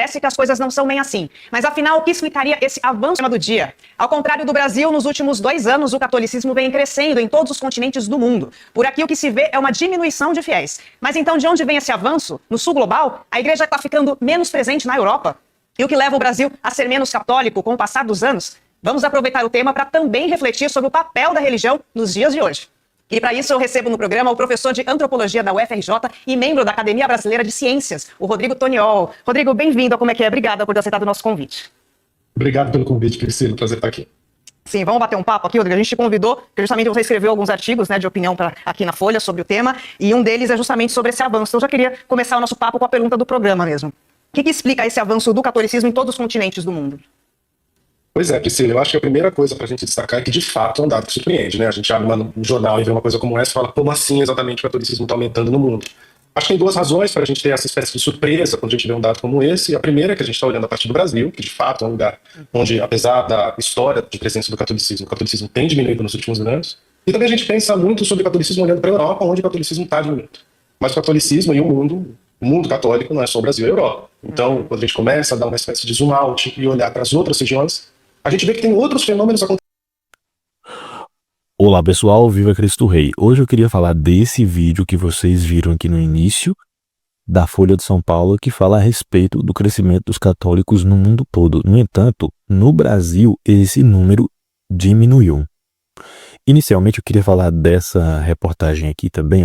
parece que as coisas não são bem assim. Mas afinal, o que explicaria esse avanço do dia? Ao contrário do Brasil, nos últimos 2 anos, o catolicismo vem crescendo em todos os continentes do mundo. Por aqui, o que se vê é uma diminuição de fiéis. Mas então, de onde vem esse avanço? No sul global, a igreja está ficando menos presente na Europa. E o que leva o Brasil a ser menos católico com o passar dos anos? Vamos aproveitar o tema para também refletir sobre o papel da religião nos dias de hoje. E para isso eu recebo no programa o professor de Antropologia da UFRJ e membro da Academia Brasileira de Ciências, o Rodrigo Toniol. Rodrigo, bem-vindo ao Como é que é? Obrigada por ter aceitado o nosso convite. Obrigado pelo convite, Priscila. Prazer estar aqui. Sim, vamos bater um papo aqui, Rodrigo. A gente te convidou, porque justamente você escreveu alguns artigos, né, de opinião aqui na Folha sobre o tema, e um deles é justamente sobre esse avanço. Então eu já queria começar o nosso papo com a pergunta do programa mesmo. O que explica esse avanço do catolicismo em todos os continentes do mundo? Pois é, Priscila, eu acho que a primeira coisa para a gente destacar é que, de fato, é um dado que surpreende, né? A gente abre um jornal e vê uma coisa como essa e fala, como assim exatamente o catolicismo está aumentando no mundo? Acho que tem 2 razões para a gente ter essa espécie de surpresa quando a gente vê um dado como esse. A primeira é que a gente está olhando a partir do Brasil, que de fato é um lugar onde, apesar da história de presença do catolicismo, o catolicismo tem diminuído nos últimos anos. E também a gente pensa muito sobre o catolicismo olhando para a Europa, onde o catolicismo está diminuindo. Mas o catolicismo e o mundo católico não é só o Brasil e a Europa. Então, quando a gente começa a dar uma espécie de zoom out e olhar para as outras regiões, a gente vê que tem outros fenômenos acontecendo. Olá pessoal, viva Cristo Rei! Hoje eu queria falar desse vídeo que vocês viram aqui no início da Folha de São Paulo, que fala a respeito do crescimento dos católicos no mundo todo. No entanto, no Brasil esse número diminuiu. Inicialmente eu queria falar dessa reportagem aqui também,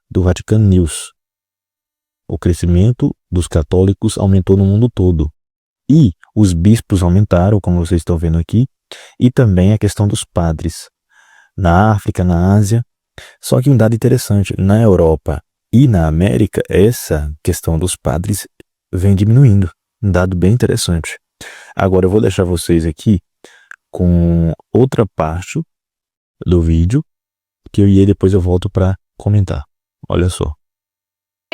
do Vatican News. O crescimento dos católicos aumentou no mundo todo. E os bispos aumentaram, como vocês estão vendo aqui, e também a questão dos padres. Na África, na Ásia. Só que um dado interessante, na Europa e na América, essa questão dos padres vem diminuindo. Um dado bem interessante. Agora eu vou deixar vocês aqui com outra parte do vídeo, e depois eu volto para comentar. Olha só.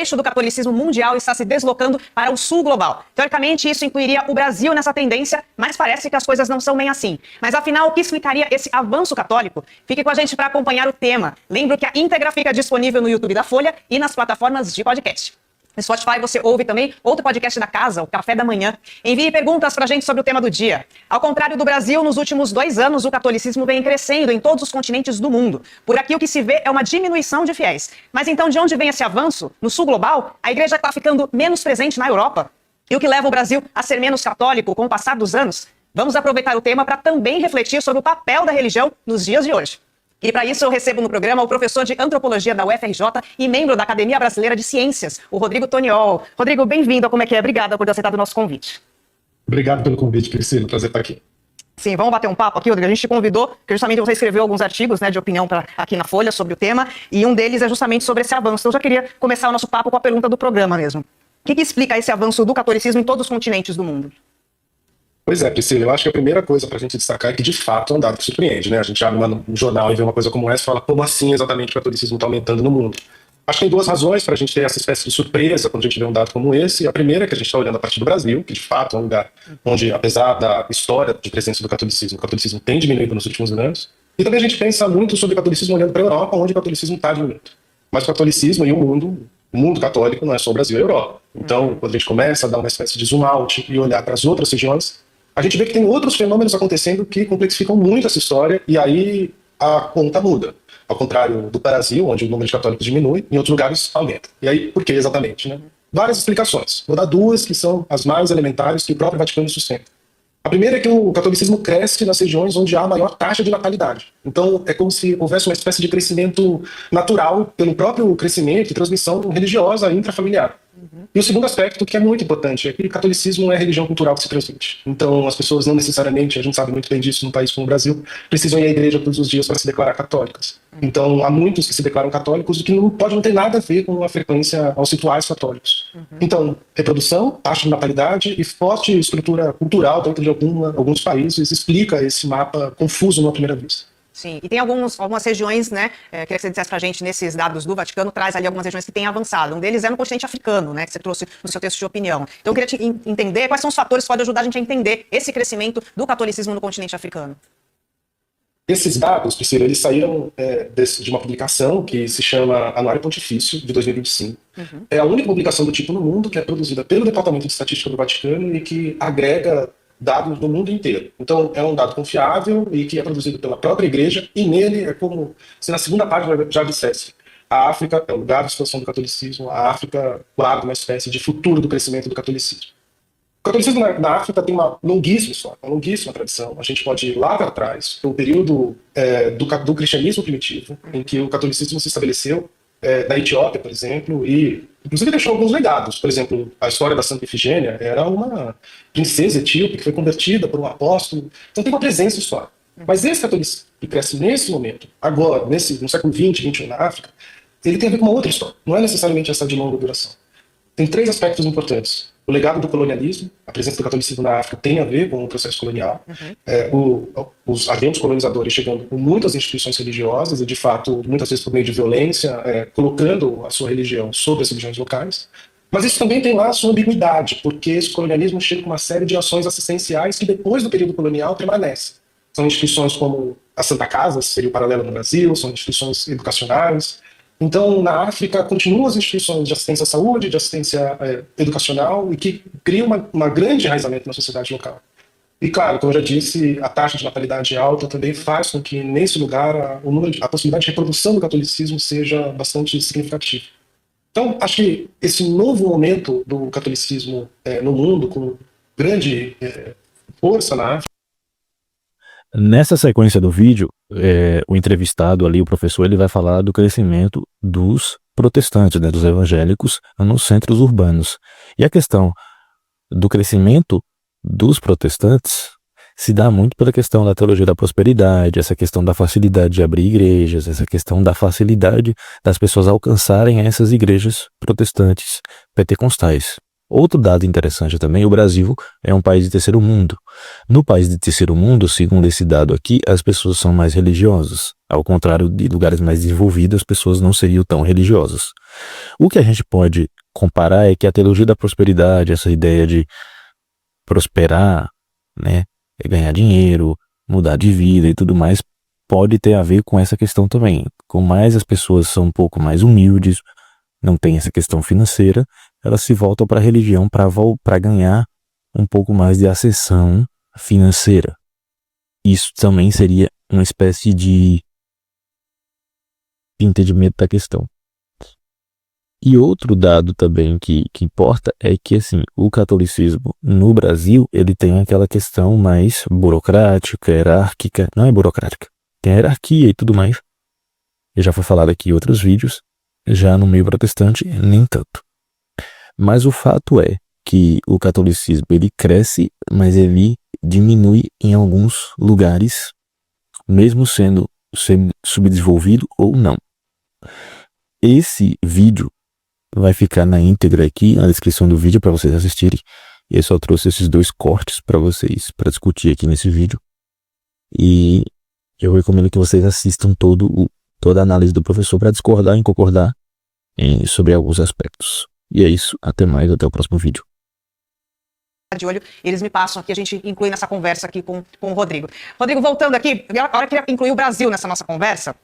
O eixo do catolicismo mundial está se deslocando para o sul global. Teoricamente, isso incluiria o Brasil nessa tendência, mas parece que as coisas não são bem assim. Mas afinal, o que explicaria esse avanço católico? Fique com a gente para acompanhar o tema. Lembro que a íntegra fica disponível no YouTube da Folha e nas plataformas de podcast. No Spotify você ouve também outro podcast da casa, o Café da Manhã. Envie perguntas pra gente sobre o tema do dia. Ao contrário do Brasil, nos últimos 2 anos, o catolicismo vem crescendo em todos os continentes do mundo. Por aqui, o que se vê é uma diminuição de fiéis. Mas então, de onde vem esse avanço? No sul global, a igreja está ficando menos presente na Europa. E o que leva o Brasil a ser menos católico com o passar dos anos? Vamos aproveitar o tema para também refletir sobre o papel da religião nos dias de hoje. E para isso eu recebo no programa o professor de Antropologia da UFRJ e membro da Academia Brasileira de Ciências, o Rodrigo Toniol. Rodrigo, bem-vindo ao Como é que é? Obrigada por ter aceitado o nosso convite. Obrigado pelo convite, Priscila. Prazer estar aqui. Sim, vamos bater um papo aqui, Rodrigo. A gente te convidou, porque justamente você escreveu alguns artigos, né, de opinião aqui na Folha sobre o tema, e um deles é justamente sobre esse avanço. Então eu já queria começar o nosso papo com a pergunta do programa mesmo. O que explica esse avanço do catolicismo em todos os continentes do mundo? Pois é, Priscila, eu acho que a primeira coisa para a gente destacar é que, de fato, é um dado que surpreende, né? A gente abre um jornal e vê uma coisa como essa e fala, como assim exatamente o catolicismo está aumentando no mundo? Acho que tem 2 razões para a gente ter essa espécie de surpresa quando a gente vê um dado como esse. A primeira é que a gente está olhando a partir do Brasil, que de fato é um lugar onde, apesar da história de presença do catolicismo, o catolicismo tem diminuído nos últimos anos. E também a gente pensa muito sobre o catolicismo olhando para a Europa, onde o catolicismo está diminuindo. Mas o catolicismo e o mundo católico não é só o Brasil e a Europa. Então, quando a gente começa a dar uma espécie de zoom out e olhar para as outras regiões, a gente vê que tem outros fenômenos acontecendo que complexificam muito essa história e aí a conta muda. Ao contrário do Brasil, onde o número de católicos diminui, em outros lugares aumenta. E aí, por que exatamente, né? Várias explicações. Vou dar 2 que são as mais elementares que o próprio Vaticano sustenta. A primeira é que o catolicismo cresce nas regiões onde há maior taxa de natalidade. Então, é como se houvesse uma espécie de crescimento natural pelo próprio crescimento e transmissão religiosa intrafamiliar. E o segundo aspecto, que é muito importante, é que o catolicismo é religião cultural que se transmite. Então, as pessoas não necessariamente, a gente sabe muito bem disso num país como o Brasil, precisam ir à igreja todos os dias para se declarar católicas. Então, há muitos que se declaram católicos, o que pode não ter nada a ver com a frequência aos rituais católicos. Então, reprodução, taxa de natalidade e forte estrutura cultural dentro de alguns países explica esse mapa confuso na primeira vista. Sim, e tem algumas regiões, né, queria que você dissesse pra gente, nesses dados do Vaticano, traz ali algumas regiões que têm avançado. Um deles é no continente africano, né, que você trouxe no seu texto de opinião. Então eu queria entender quais são os fatores que podem ajudar a gente a entender esse crescimento do catolicismo no continente africano. Esses dados, Priscila, eles saíram de uma publicação que se chama Anuário Pontifício, de 2025. É a única publicação do tipo no mundo que é produzida pelo Departamento de Estatística do Vaticano e que agrega dados do mundo inteiro. Então, é um dado confiável e que é produzido pela própria igreja, e nele é como se na segunda página já dissesse: a África é o lugar de expansão do catolicismo, a África guarda uma espécie de futuro do crescimento do catolicismo. O catolicismo na África tem uma longuíssima história, uma longuíssima tradição. A gente pode ir lá para trás, para o período do cristianismo primitivo, em que o catolicismo se estabeleceu na Etiópia, por exemplo, e inclusive deixou alguns legados. Por exemplo, a história da Santa Ifigênia era uma princesa etíope que foi convertida por um apóstolo. Então tem uma presença histórica. Mas esse catolicismo que cresce nesse momento, agora, no século XX, XXI na África, ele tem a ver com uma outra história. Não é necessariamente essa de longa duração. Tem três aspectos importantes. O legado do colonialismo, a presença do catolicismo na África tem a ver com o processo colonial. Os agentes colonizadores chegando com muitas instituições religiosas e, de fato, muitas vezes por meio de violência, colocando a sua religião sobre as religiões locais. Mas isso também tem lá a sua ambiguidade, porque esse colonialismo chega com uma série de ações assistenciais que, depois do período colonial, permanecem. São instituições como a Santa Casa, seria o paralelo no Brasil, são instituições educacionais. Então, na África, continuam as instituições de assistência à saúde, de assistência educacional, e que criam uma grande enraizamento na sociedade local. E, claro, como eu já disse, a taxa de natalidade alta também faz com que, nesse lugar, a possibilidade de reprodução do catolicismo seja bastante significativa. Então, acho que esse novo momento do catolicismo no mundo, com grande força na África. Nessa sequência do vídeo, o entrevistado ali, o professor, ele vai falar do crescimento dos protestantes, né, dos evangélicos nos centros urbanos. E a questão do crescimento dos protestantes se dá muito pela questão da teologia da prosperidade, essa questão da facilidade de abrir igrejas, essa questão da facilidade das pessoas alcançarem essas igrejas protestantes pentecostais. Outro dado interessante também, o Brasil é um país de terceiro mundo. No país de terceiro mundo, segundo esse dado aqui, as pessoas são mais religiosas. Ao contrário de lugares mais desenvolvidos, as pessoas não seriam tão religiosas. O que a gente pode comparar é que a teologia da prosperidade, essa ideia de prosperar, né, ganhar dinheiro, mudar de vida e tudo mais, pode ter a ver com essa questão também. Com mais as pessoas são um pouco mais humildes, não tem essa questão financeira, elas se voltam para a religião para ganhar um pouco mais de ascensão financeira. Isso também seria uma espécie de entendimento da questão. E outro dado também que importa é que, assim, o catolicismo no Brasil, ele tem aquela questão mais burocrática, hierárquica, não é burocrática, tem hierarquia e tudo mais. E já foi falado aqui em outros vídeos, já no meio protestante, nem tanto. Mas o fato é que o catolicismo, ele cresce, mas ele diminui em alguns lugares, mesmo sendo subdesenvolvido ou não. Esse vídeo vai ficar na íntegra aqui, na descrição do vídeo, para vocês assistirem. E eu só trouxe esses dois cortes para vocês, para discutir aqui nesse vídeo. E eu recomendo que vocês assistam toda a análise do professor para discordar e concordar sobre alguns aspectos. E é isso, até mais, até o próximo vídeo. De olho, eles me passam aqui, a gente inclui nessa conversa aqui com o Rodrigo. Rodrigo, voltando aqui, agora eu queria incluir o Brasil nessa nossa conversa.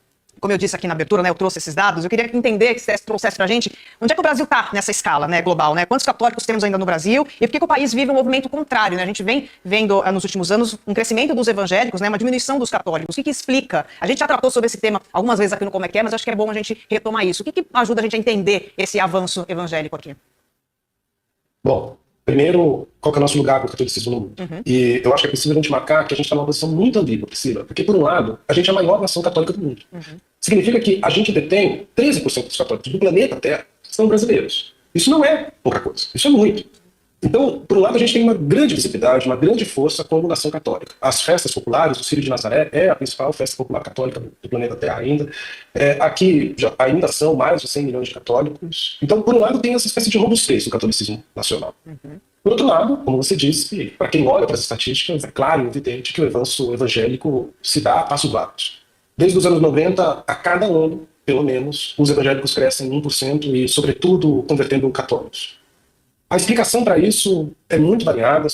Como eu disse aqui na abertura, né, eu trouxe esses dados, eu queria entender, que você trouxesse pra gente, onde é que o Brasil está nessa escala, né, global, né? Quantos católicos temos ainda no Brasil e por que o país vive um movimento contrário, né? A gente vem vendo nos últimos anos um crescimento dos evangélicos, né, uma diminuição dos católicos. O que explica? A gente já tratou sobre esse tema algumas vezes aqui no Como é que é, mas acho que é bom a gente retomar isso. O que ajuda a gente a entender esse avanço evangélico aqui? Bom, primeiro, qual que é o nosso lugar com o catolicismo no mundo? E eu acho que é preciso a gente marcar que a gente está numa posição muito ambígua, Priscila, porque, por um lado, a gente é a maior nação católica do mundo. Significa que a gente detém 13% dos católicos do planeta Terra que são brasileiros. Isso não é pouca coisa, isso é muito. Então, por um lado, a gente tem uma grande visibilidade, uma grande força como nação católica. As festas populares, o Círio de Nazaré é a principal festa popular católica do planeta Terra ainda. Aqui ainda são mais de 100 milhões de católicos. Então, por um lado, tem essa espécie de robustez do catolicismo nacional. Por outro lado, como você disse, para quem olha para as estatísticas, é claro e evidente que o avanço evangélico se dá a passos largos. Desde os anos 90, a cada ano, pelo menos, os evangélicos crescem 1% e, sobretudo, convertendo católicos. A explicação para isso é muito variada,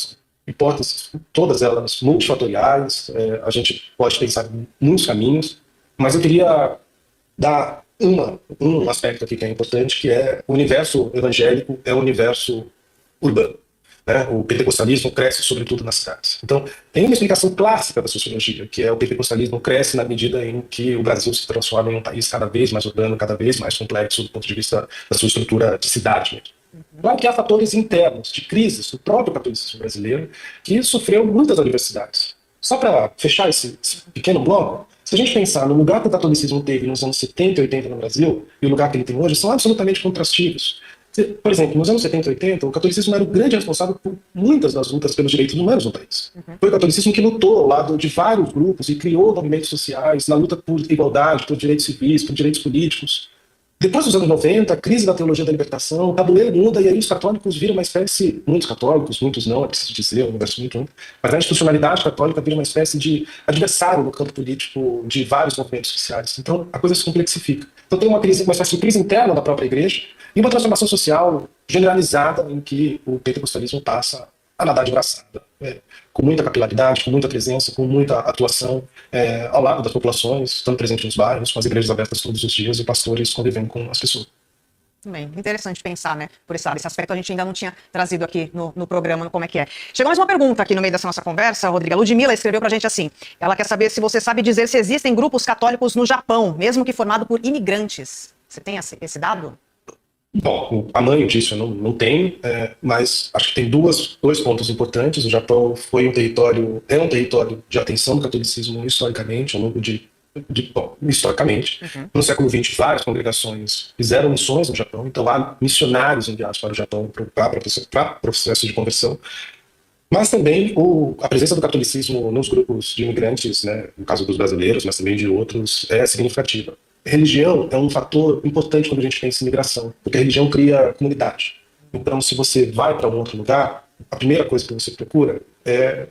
hipóteses, todas elas multifatoriais, a gente pode pensar em muitos caminhos, mas eu queria dar um aspecto aqui que é importante, que é o universo evangélico é o universo urbano. Né? O pentecostalismo cresce sobretudo nas cidades. Então, tem uma explicação clássica da sociologia, que é o pentecostalismo cresce na medida em que o Brasil se transforma em um país cada vez mais urbano, cada vez mais complexo do ponto de vista da sua estrutura de cidade mesmo. Claro que há fatores internos, de crises do próprio catolicismo brasileiro, que sofreu muitas universidades. Só para fechar esse pequeno bloco, se a gente pensar no lugar que o catolicismo teve nos anos 70 e 80 no Brasil e o lugar que ele tem hoje, são absolutamente contrastivos. Por exemplo, nos anos 70 e 80, o catolicismo era o grande responsável por muitas das lutas pelos direitos humanos no país. Foi o catolicismo que lutou ao lado de vários grupos e criou movimentos sociais na luta por igualdade, por direitos civis, por direitos políticos. Depois dos anos 90, a crise da teologia da libertação, o tabuleiro muda e aí os católicos viram uma espécie, muitos católicos, muitos não, é preciso dizer, é um universo muito amplo, mas a institucionalidade católica vira uma espécie de adversário no campo político de vários movimentos sociais. Então a coisa se complexifica. Então tem uma espécie de crise interna da própria igreja e uma transformação social generalizada em que o pentecostalismo passa a nadar de braçada, com muita capilaridade, com muita presença, com muita atuação ao lado das populações, estando presente nos bairros, com as igrejas abertas todos os dias e pastores convivendo com as pessoas. Bem, interessante pensar, né, por esse aspecto a gente ainda não tinha trazido aqui no programa, como é que é. Chegou mais uma pergunta aqui no meio dessa nossa conversa, Rodrigo. A Ludmila escreveu pra gente assim, ela quer saber se você sabe dizer se existem grupos católicos no Japão, mesmo que formado por imigrantes. Você tem esse dado? Bom, o tamanho disso eu não tenho, mas acho que tem dois pontos importantes. O Japão é um território de atenção do catolicismo historicamente, ao longo historicamente. No século XX, várias congregações fizeram missões no Japão, então há missionários enviados para o Japão para processo de conversão. Mas também a presença do catolicismo nos grupos de imigrantes, né, no caso dos brasileiros, mas também de outros, é significativa. Religião é um fator importante quando a gente pensa em migração, porque a religião cria comunidade. Então, se você vai para um outro lugar, a primeira coisa que você procura é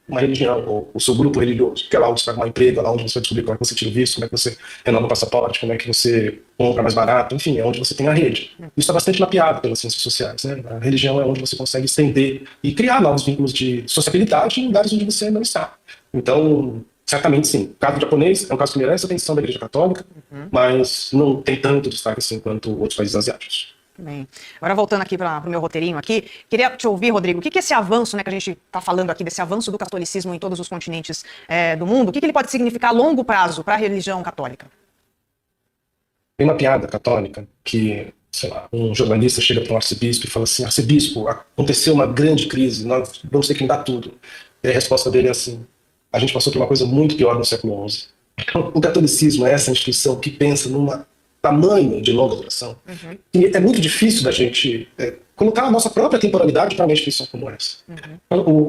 uma religião, ou o seu grupo religioso, porque é lá onde você vai arrumar emprego, é lá onde você vai descobrir como é que você tira o visto, como é que você renova o passaporte, como é que você compra mais barato, enfim, é onde você tem a rede. Isso está bastante mapeado pelas ciências sociais, né? A religião é onde você consegue estender e criar novos vínculos de sociabilidade em lugares onde você não está. Então, certamente sim. O caso japonês é um caso que merece a atenção da Igreja Católica, mas não tem tanto destaque assim quanto outros países asiáticos. Bem, agora voltando aqui para o meu roteirinho aqui, queria te ouvir, Rodrigo, o que é esse avanço, né, que a gente está falando aqui, desse avanço do catolicismo em todos os continentes do mundo, o que ele pode significar a longo prazo para a religião católica? Tem uma piada católica que, sei lá, um jornalista chega para um arcebispo e fala assim: arcebispo, aconteceu uma grande crise, nós vamos ter que mudar tudo. E a resposta dele é assim: a gente passou por uma coisa muito pior no século XI. O catolicismo é essa instituição que pensa numa tamanho de longa duração, e é muito difícil da gente colocar a nossa própria temporalidade para uma instituição como essa.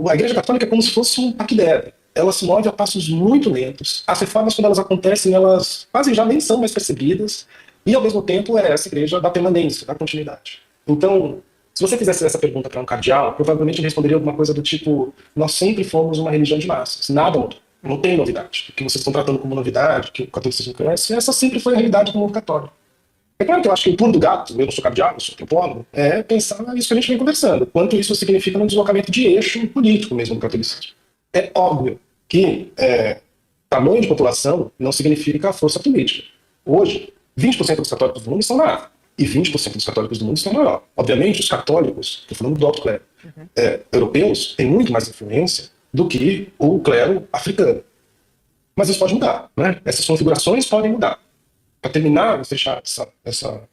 A Igreja Católica é como se fosse um paquiderme. Ela se move a passos muito lentos. As reformas, quando elas acontecem, elas quase já nem são mais percebidas, e ao mesmo tempo é essa igreja da permanência, da continuidade. Então, se você fizesse essa pergunta para um cardeal, provavelmente ele responderia alguma coisa do tipo: nós sempre fomos uma religião de massas, nada mudou. Não tem novidade. O que vocês estão tratando como novidade, que o catolicismo cresce, essa sempre foi a realidade do mundo católico. É claro que eu acho que o pulo do gato, eu não sou cardeal, eu sou antropólogo, é pensar nisso que a gente vem conversando. Quanto isso significa no deslocamento de eixo político mesmo do catolicismo. É óbvio que tamanho de população não significa força política. Hoje, 20% dos católicos do mundo estão na África e 20% dos católicos do mundo estão na Europa. Obviamente, os católicos, estou falando do alto clero, europeus, têm muito mais influência do que o clero africano. Mas isso pode mudar, né? Essas configurações podem mudar. Para terminar e fechar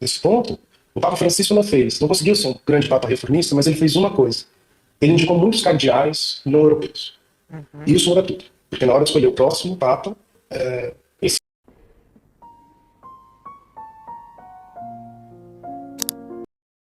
esse ponto, o Papa Francisco não conseguiu ser um grande Papa reformista, mas ele fez uma coisa: ele indicou muitos cardeais não europeus. E isso muda tudo, porque na hora de escolher o próximo Papa,